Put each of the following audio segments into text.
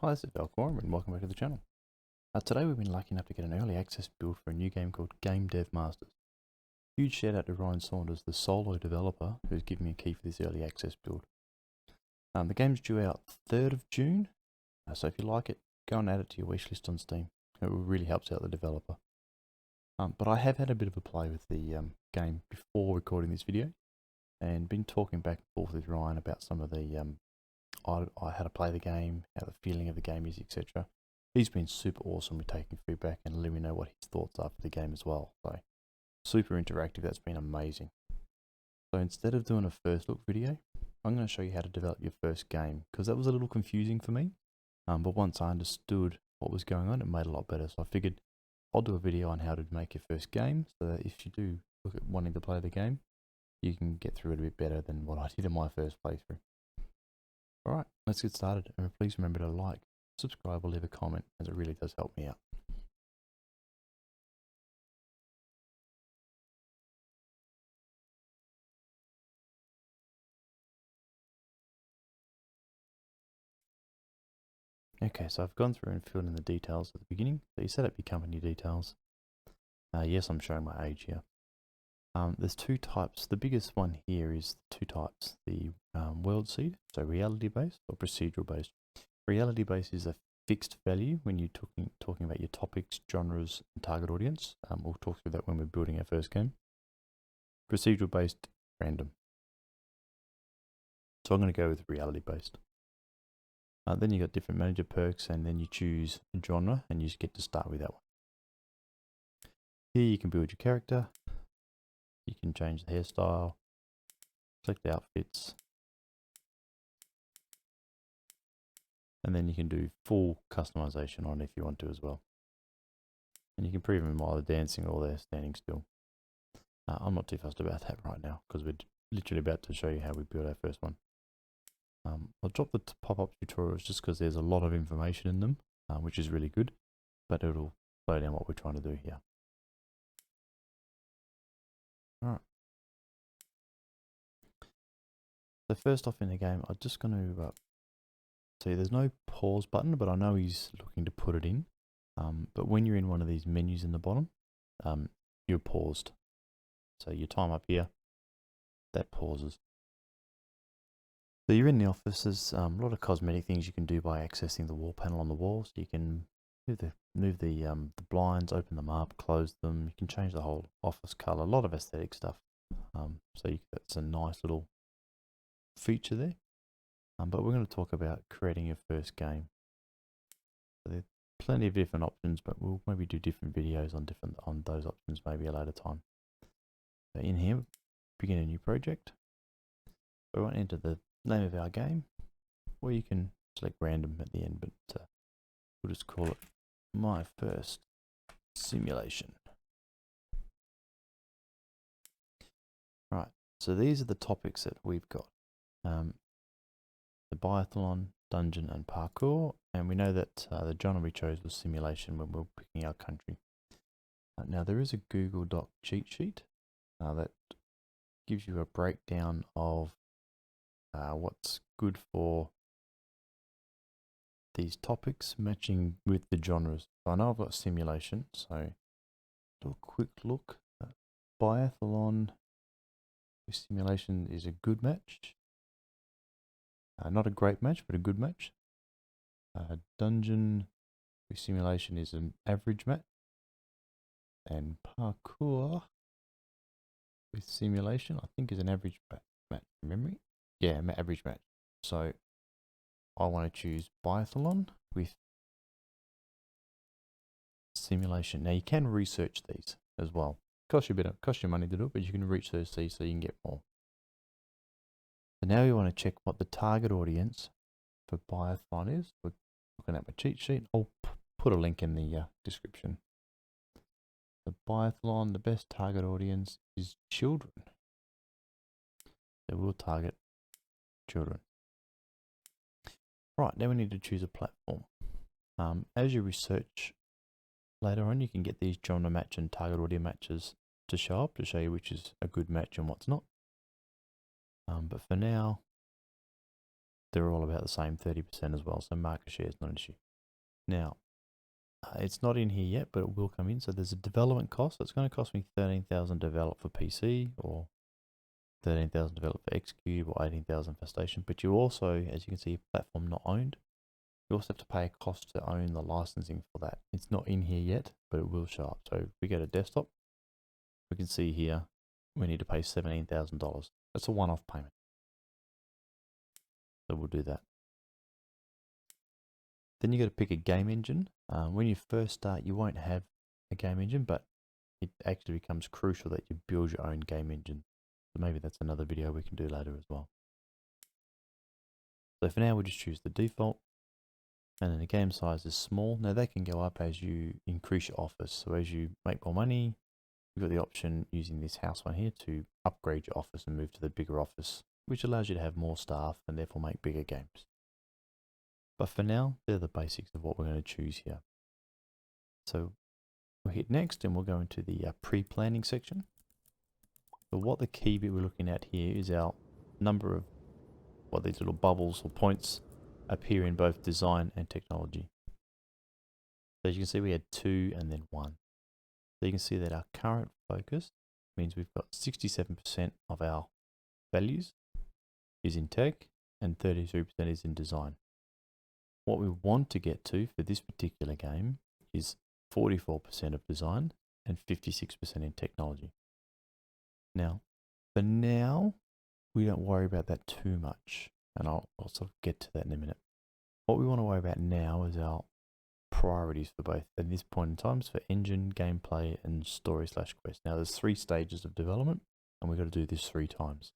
Hi, this is Valkorum and welcome back to the channel. Today we've been lucky enough to get an early access build for a new game called Game Dev Masters. Huge shout out to Ryan Saunders, the solo developer, who's given me a key for this early access build. The game's due out 3rd of June, so if you like it, go and add it to your wishlist on Steam. It really helps out the developer. But I have had a bit of a play with the game before recording this video, and been talking back and forth with Ryan about some of the how to play the game, how the feeling of the game is, etc. He's been super awesome with taking feedback and letting me know what his thoughts are for the game as well. So super interactive, that's been amazing. So instead of doing a first look video, I'm going to show you how to develop your first game, because that was a little confusing for me. But once I understood what was going on, it made it a lot better. So I figured I'll do a video on how to make your first game, so that if you do look at wanting to play the game, you can get through it a bit better than what I did in my first playthrough. Alright, let's get started, and please remember to like, subscribe or leave a comment, as it really does help me out. Okay, so I've gone through and filled in the details at the beginning. So you set up your company details. Yes, I'm showing my age here. There's two types. The biggest one here is two types. The world seed, so reality based or procedural based. Reality based is a fixed value when you're talking about your topics, genres, and target audience. We'll talk through that when we're building our first game. Procedural based, random. So I'm going to go with reality based. Then you got different manager perks, and then you choose a genre, and you just get to start with that one. Here you can build your character. You can change the hairstyle, select the outfits, and then you can do full customization on it if you want to as well. And you can preview them while they're dancing or they're standing still. I'm not too fussed about that right now, because we're literally about to show you how we build our first one. I'll drop the pop-up tutorials just because there's a lot of information in them, which is really good, but it'll slow down what we're trying to do here. Alright. So first off in the game, I'm just going to see there's no pause button, but I know he's looking to put it in. But when you're in one of these menus in the bottom, you're paused. So your time up here, that pauses. So you're in the office. There's a lot of cosmetic things you can do by accessing the wall panel on the wall. So you can move the blinds, open them up, close them. You can change the whole office color. A lot of aesthetic stuff. That's a nice little feature there. But we're going to talk about creating your first game. So there's plenty of different options, but we'll maybe do different videos on those options maybe a later time. So in here, begin a new project. We won't enter the name of our game, or you can select random at the end, but we'll just call it my first simulation. Right, so these are the topics that we've got. The biathlon, dungeon and parkour, and we know that the genre we chose was simulation when we were picking our country. Now there is a Google Doc cheat sheet that gives you a breakdown of what's good for these topics matching with the genres. So I know I've got simulation, so do a quick look. Biathlon with simulation is a good match. Not a great match, but a good match. Dungeon with simulation is an average match. And parkour with simulation, I think, is an average match from memory. Yeah, average match. So I want to choose biathlon with simulation. Now you can research these as well. Cost you money to do it, but you can research these so you can get more. So now we want to check what the target audience for biathlon is. We're looking at my cheat sheet. I'll put a link in the description. The biathlon, the best target audience is children. So we'll target children. Right, now we need to choose a platform. As you research later on, you can get these genre match and target audience matches to show up to show you which is a good match and what's not. But for now, they're all about the same, 30% as well. So market share is not an issue. Now, it's not in here yet, but it will come in. So there's a development cost. It's going to cost me 13,000 to develop for PC, or 13,000 to develop for Xcube, or 18,000 for Station. But you also, as you can see, platform not owned. You also have to pay a cost to own the licensing for that. It's not in here yet, but it will show up. So if we go to desktop, we can see here we need to pay $17,000. That's a one-off payment. So we'll do that. Then you got to pick a game engine. When you first start, you won't have a game engine, but it actually becomes crucial that you build your own game engine. So maybe that's another video we can do later as well. So for now, we'll just choose the default. And then the game size is small. Now that can go up as you increase your office. So as you make more money, you've got the option using this house one here to upgrade your office and move to the bigger office, which allows you to have more staff and therefore make bigger games. But for now, they're the basics of what we're going to choose here. So we'll hit next and we'll go into the pre-planning section. So what the key bit we're looking at here is our number of what these little bubbles or points appear in both design and technology. So as you can see, we had 2 and then 1. So you can see that our current focus means we've got 67% of our values is in tech and 33% is in design. What we want to get to for this particular game is 44% of design and 56% in technology. Now, for now, we don't worry about that too much, and I'll sort of get to that in a minute. What we want to worry about now is our priorities for both at this point in time for engine, gameplay, and story/quest. Now, there's 3 stages of development, and we've got to do this 3 times.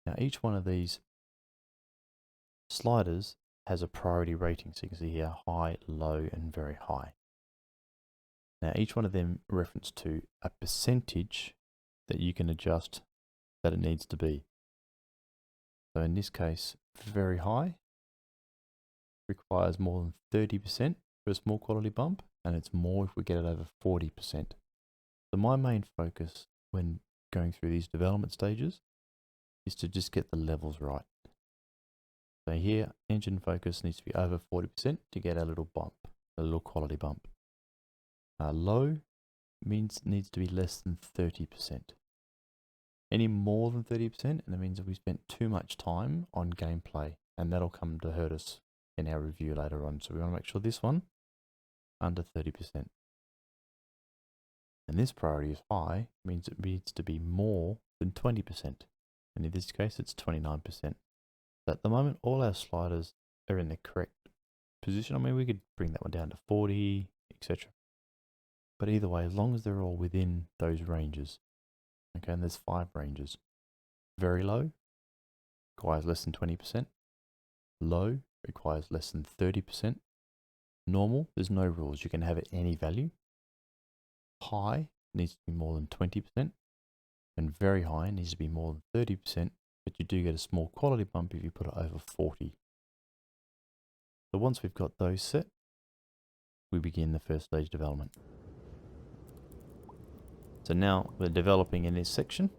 Now, each one of these sliders has a priority rating. So you can see here, high, low, and very high. Now, each one of them reference to a percentage that you can adjust that it needs to be. So in this case, very high requires more than 30% for a small quality bump, and it's more if we get it over 40%. So my main focus when going through these development stages is to just get the levels right. So here, engine focus needs to be over 40% to get a little bump, a little quality bump. Low means needs to be less than 30%. Any more than 30%, and it means that we spent too much time on gameplay, and that'll come to hurt us in our review later on. So we want to make sure this one under 30%. And this priority is high, means it needs to be more than 20%. And in this case, it's 29%. So at the moment, all our sliders are in the correct position. I mean, we could bring that one down to 40, etc. But either way, as long as they're all within those ranges. Okay, and there's 5 ranges. Very low requires less than 20%. Low requires less than 30%. Normal, there's no rules. You can have it any value. High needs to be more than 20%. And very high needs to be more than 30%. But you do get a small quality bump if you put it over 40. So once we've got those set, we begin the first stage development. So now we're developing in this section,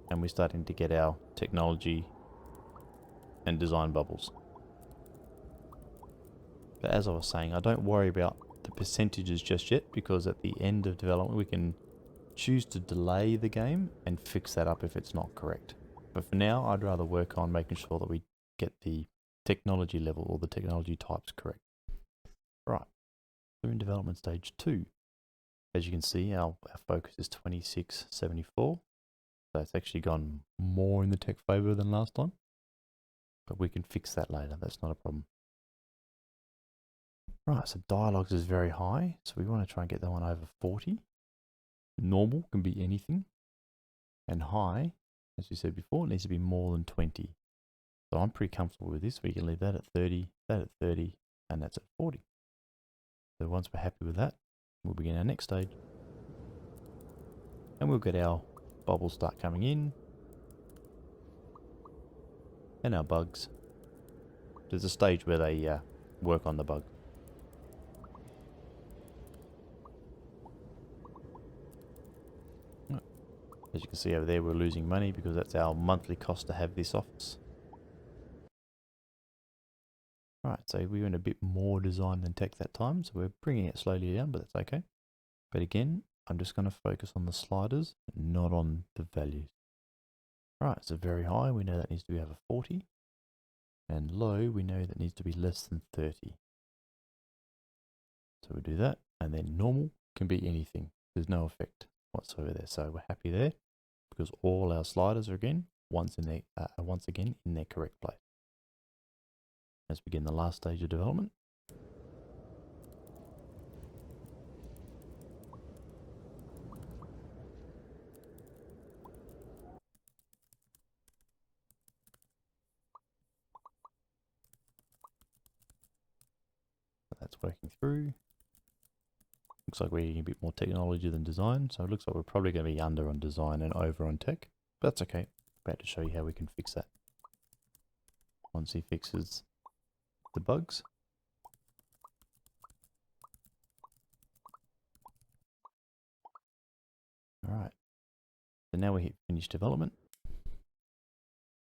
and we're starting to get our technology and design bubbles. But as I was saying, I don't worry about the percentages just yet, because at the end of development we can choose to delay the game and fix that up if it's not correct. But for now, I'd rather work on making sure that we get the technology level or the technology types correct. Right, we're in development stage 2. As you can see, our focus is 2674. So it's actually gone more in the tech favor than last time. But we can fix that later, that's not a problem. Right, so dialogues is very high, so we want to try and get that one over 40. Normal can be anything. And high, as we said before, it needs to be more than 20. So I'm pretty comfortable with this. We can leave that at 30, that at 30, and that's at 40. So once we're happy with that, we'll begin our next stage. And we'll get our bubbles start coming in. And our bugs. There's a stage where they work on the bug. As you can see over there, we're losing money because that's our monthly cost to have this office. Right, so we went a bit more design than tech that time, so we're bringing it slowly down, but that's okay. But again, I'm just going to focus on the sliders, not on the values. Right, so very high, we know that needs to be over 40. And low, we know that needs to be less than 30. So we do that, and then normal can be anything. There's no effect whatsoever there. So we're happy there because all our sliders are again once again in their correct place. Let's begin the last stage of development. So that's working through. Looks like we're getting a bit more technology than design, so it looks like we're probably going to be under on design and over on tech. But that's okay. About to show you how we can fix that once he fixes the bugs. Alright, so now we hit finish development.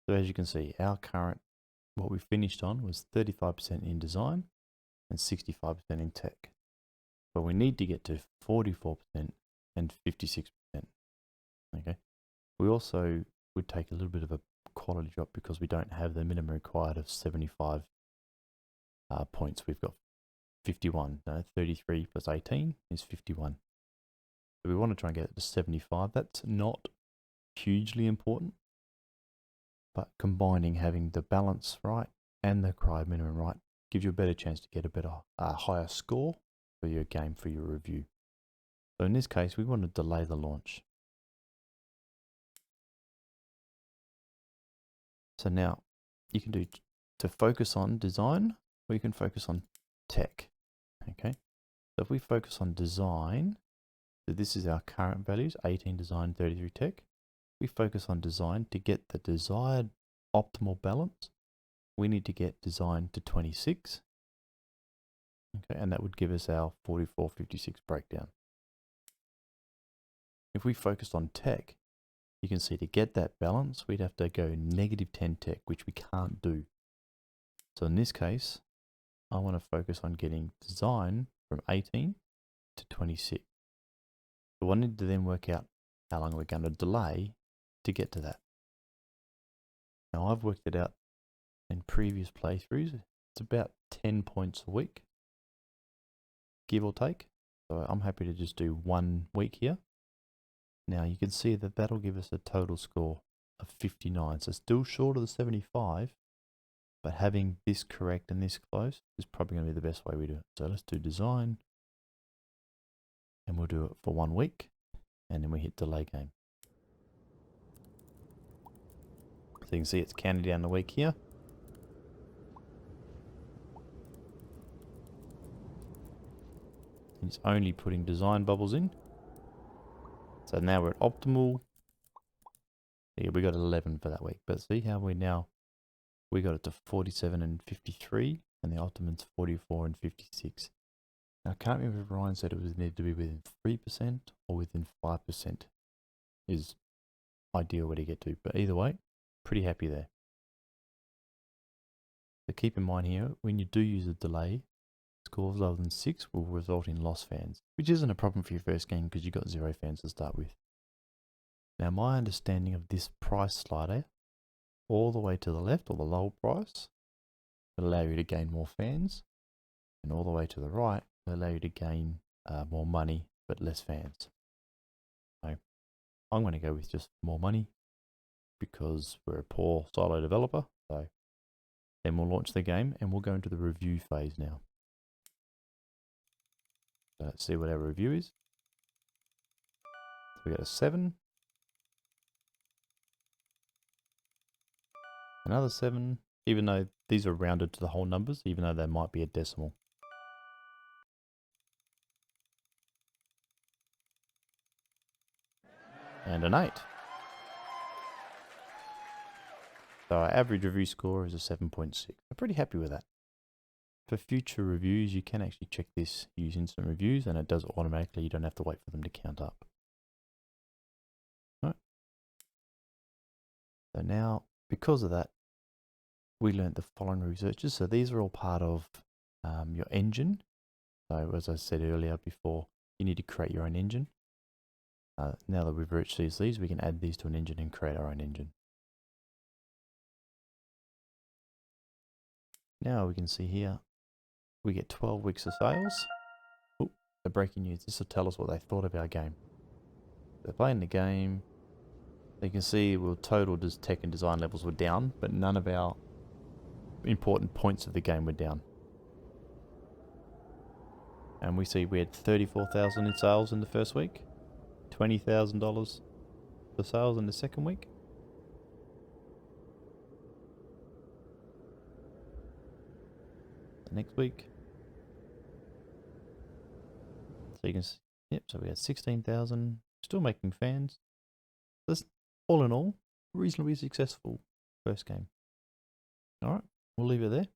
So as you can see, our current, what we finished on was 35% in design and 65% in tech. But we need to get to 44% and 56%. Okay. We also would take a little bit of a quality drop because we don't have the minimum required of 75 points. We've got 51. 33 plus 18 is 51. So we want to try and get it to 75. That's not hugely important, but combining having the balance right and the required minimum right gives you a better chance to get a higher score for your game, for your review. So in this case, we want to delay the launch. So now you can do to focus on design, or you can focus on tech. Okay. So if we focus on design, so this is our current values, 18 design, 33 tech. We focus on design to get the desired optimal balance. We need to get design to 26. Okay, and that would give us our 44-56 breakdown. If we focused on tech, you can see to get that balance, we'd have to go -10 tech, which we can't do. So in this case, I want to focus on getting design from 18 to 26. So I need to then work out how long we're going to delay to get to that. Now I've worked it out in previous playthroughs. It's about 10 points a week, give or take. So I'm happy to just do 1 week here. Now you can see that that'll give us a total score of 59. So still short of the 75, but having this correct and this close is probably going to be the best way we do it. So let's do design, and we'll do it for 1 week, and then we hit delay game. So you can see it's counting down the week here. It's only putting design bubbles in. So now we're at optimal. Yeah, we got 11 for that week. But see how we got it to 47 and 53, and the optimum's 44 and 56. Now I can't remember if Ryan said it was needed to be within 3% or within 5% is ideal way to get to. But either way, pretty happy there. So keep in mind here, when you do use a delay, scores lower than 6 will result in lost fans, which isn't a problem for your first game because you've got 0 fans to start with. Now my understanding of this price slider, all the way to the left, or the lower price, will allow you to gain more fans, and all the way to the right will allow you to gain more money but less fans. So I'm going to go with just more money because we're a poor solo developer. So then we'll launch the game and we'll go into the review phase now. So let's see what our review is. So we got a 7. Another 7, even though these are rounded to the whole numbers, even though they might be a decimal. And an 8. So our average review score is a 7.6. I'm pretty happy with that. For future reviews, you can actually check this, use instant reviews, and it does automatically. You don't have to wait for them to count up. Right. So now, because of that, we learned the following researches. So these are all part of your engine. So as I said earlier before, you need to create your own engine. Now that we've reached these, we can add these to an engine and create our own engine. Now we can see here, we get 12 weeks of sales. Oh, the breaking news. This will tell us what they thought of our game. They're playing the game. You can see total tech and design levels were down, but none of our important points of the game were down. And we see we had 34,000 in sales in the first week, $20,000 for sales in the second week. The next week. So you can see, yep, so we had 16,000, still making fans. That's all in all, reasonably successful first game. Alright, we'll leave it there.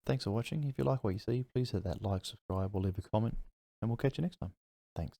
Thanks for watching. If you like what you see, please hit that like, subscribe, or leave a comment, and we'll catch you next time. Thanks.